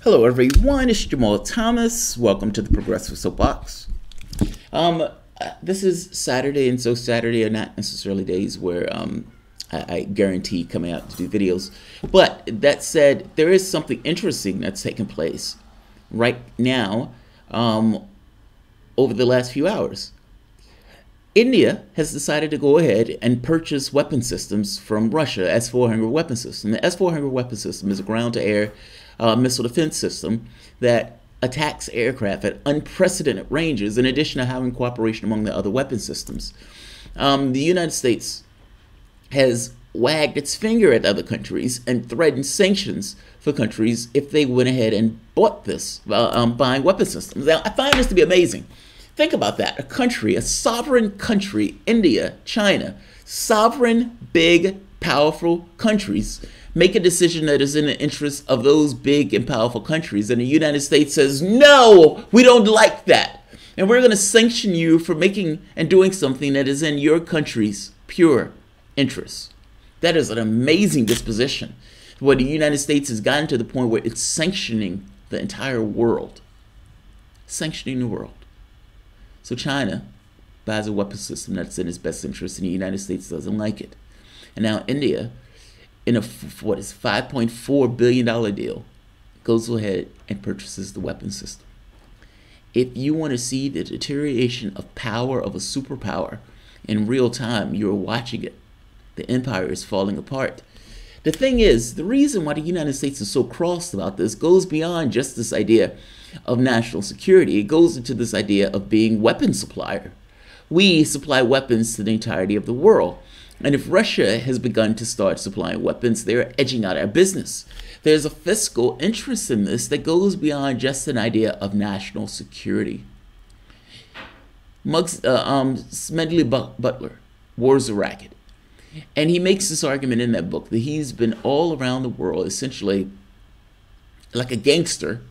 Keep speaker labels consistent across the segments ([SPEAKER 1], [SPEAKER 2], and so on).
[SPEAKER 1] Hello everyone, it's Jamarl Thomas. Welcome to the Progressive Soapbox. This is Saturday, and so Saturday are not necessarily days where I guarantee coming out to do videos. But that said, there is something interesting that's taking place right now over the last few hours. India has decided to go ahead and purchase weapon systems from Russia, S-400 weapon system. The S-400 weapon system is a ground-to-air missile defense system that attacks aircraft at unprecedented ranges, in addition to having cooperation among the other weapon systems. The United States has wagged its finger at other countries and threatened sanctions for countries if they went ahead and bought this, buying weapon systems. Now, I find this to be amazing. Think about that. A country, a sovereign country, India, China, sovereign, big, powerful countries make a decision that is in the interest of those big and powerful countries. And the United States says, no, we don't like that. And we're going to sanction you for making and doing something that is in your country's pure interests. That is an amazing disposition, where the United States has gotten to the point where it's sanctioning the entire world. Sanctioning the world. So China buys a weapon system that's in its best interest, and the United States doesn't like it. And now India, in a what is $5.4 billion deal, goes ahead and purchases the weapon system. If you want to see the deterioration of power of a superpower in real time, you're watching it. The empire is falling apart. The thing is, the reason why the United States is so crossed about this goes beyond just this idea of national security. It goes into this idea of being weapon supplier. We supply weapons to the entirety of the world. And if Russia has begun to start supplying weapons, they're edging out our business. There's a fiscal interest in this that goes beyond just an idea of national security. Smedley Butler, War's a Racket. And he makes this argument in that book that he's been all around the world, essentially like a gangster,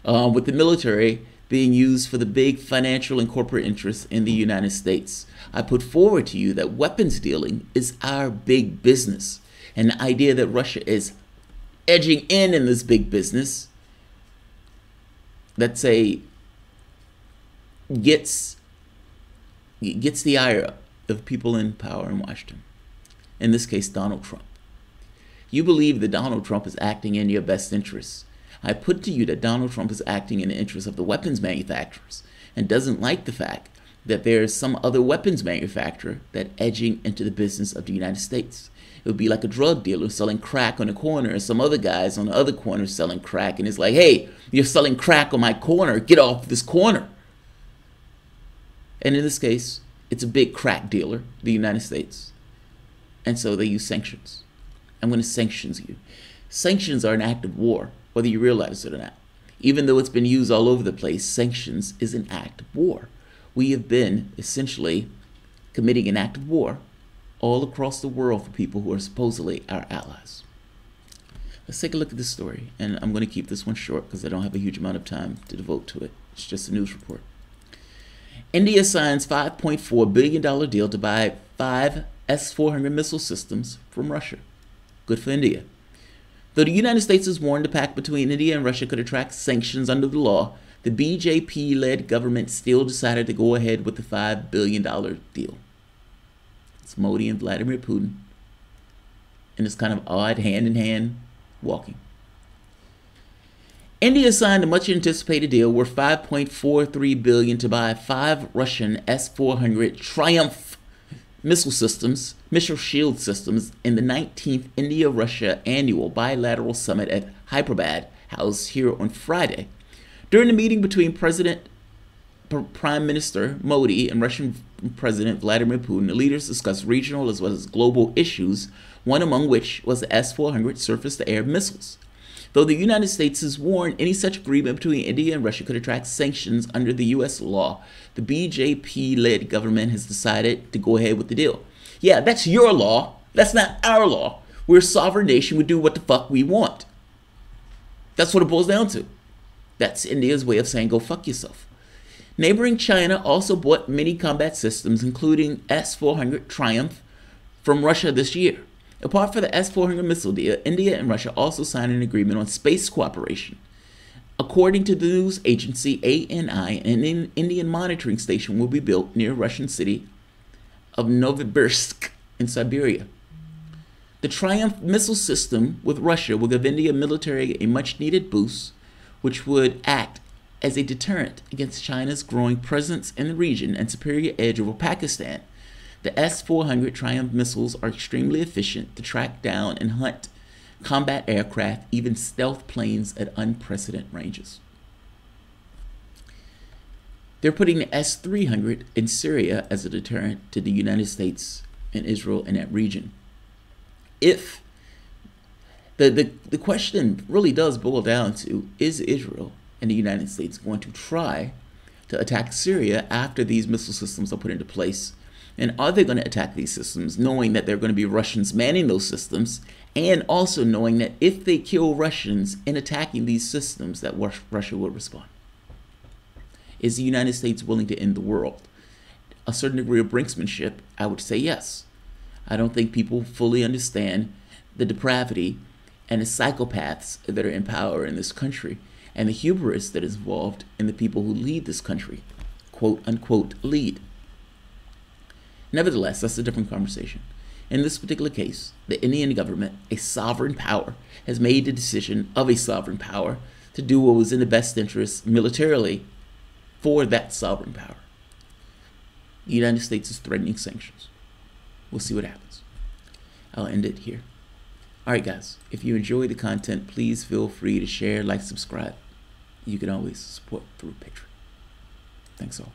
[SPEAKER 1] with the military being used for the big financial and corporate interests in the United States. I put forward to you that weapons dealing is our big business. And the idea that Russia is edging in this big business, let's say, gets the ire of people in power in Washington. In this case, Donald Trump. You believe that Donald Trump is acting in your best interests. I put to you that Donald Trump is acting in the interest of the weapons manufacturers and doesn't like the fact that there is some other weapons manufacturer that edging into the business of the United States. It would be like a drug dealer selling crack on the corner and some other guys on the other corner selling crack, and it's like, hey, you're selling crack on my corner, get off this corner. And in this case, it's a big crack dealer, the United States. And so they use sanctions. I'm going to sanction you. Sanctions are an act of war, whether you realize it or not. Even though it's been used all over the place, sanctions is an act of war. We have been essentially committing an act of war all across the world for people who are supposedly our allies. Let's take a look at this story, and I'm going to keep this one short because I don't have a huge amount of time to devote to it. It's just a news report. India signs $5.4 billion deal to buy 5 S-400 missile systems from Russia. Good for India. Though the United States has warned the pact between India and Russia could attract sanctions under the law, the BJP-led government still decided to go ahead with the $5 billion deal. It's Modi and Vladimir Putin, and it's kind of odd hand-in-hand walking. India signed a much-anticipated deal worth $5.43 billion to buy 5 Russian S-400 Triumph missile shield systems in the 19th India-Russia annual bilateral summit at Hyderabad House here on Friday. During the meeting between Prime Minister Modi and Russian President Vladimir Putin, the leaders discussed regional as well as global issues, one among which was the S-400 surface-to-air missiles. Though the United States has warned any such agreement between India and Russia could attract sanctions under the U.S. law, the BJP-led government has decided to go ahead with the deal. Yeah, that's your law. That's not our law. We're a sovereign nation. We do what the fuck we want. That's what it boils down to. That's India's way of saying go fuck yourself. Neighboring China also bought many combat systems, including S-400 Triumph, from Russia this year. Apart from the S-400 missile deal, India and Russia also signed an agreement on space cooperation. According to the news agency ANI, an Indian monitoring station will be built near Russian city of Novosibirsk in Siberia. The Triumph missile system with Russia will give India military a much-needed boost, which would act as a deterrent against China's growing presence in the region and superior edge over Pakistan. The S-400 Triumph missiles are extremely efficient to track down and hunt combat aircraft, even stealth planes at unprecedented ranges. They're putting the S-300 in Syria as a deterrent to the United States and Israel in that region. If the question really does boil down to, is Israel and the United States going to try to attack Syria after these missile systems are put into place? And are they going to attack these systems knowing that there are going to be Russians manning those systems, and also knowing that if they kill Russians in attacking these systems, that Russia will respond? Is the United States willing to end the world? A certain degree of brinksmanship, I would say yes. I don't think people fully understand the depravity and the psychopaths that are in power in this country, and the hubris that is involved in the people who lead this country, quote unquote lead. Nevertheless, that's a different conversation. In this particular case, the Indian government, a sovereign power, has made the decision of a sovereign power to do what was in the best interest militarily for that sovereign power. The United States is threatening sanctions. We'll see what happens. I'll end it here. All right, guys, if you enjoy the content, please feel free to share, like, subscribe. You can always support through Patreon. Thanks all.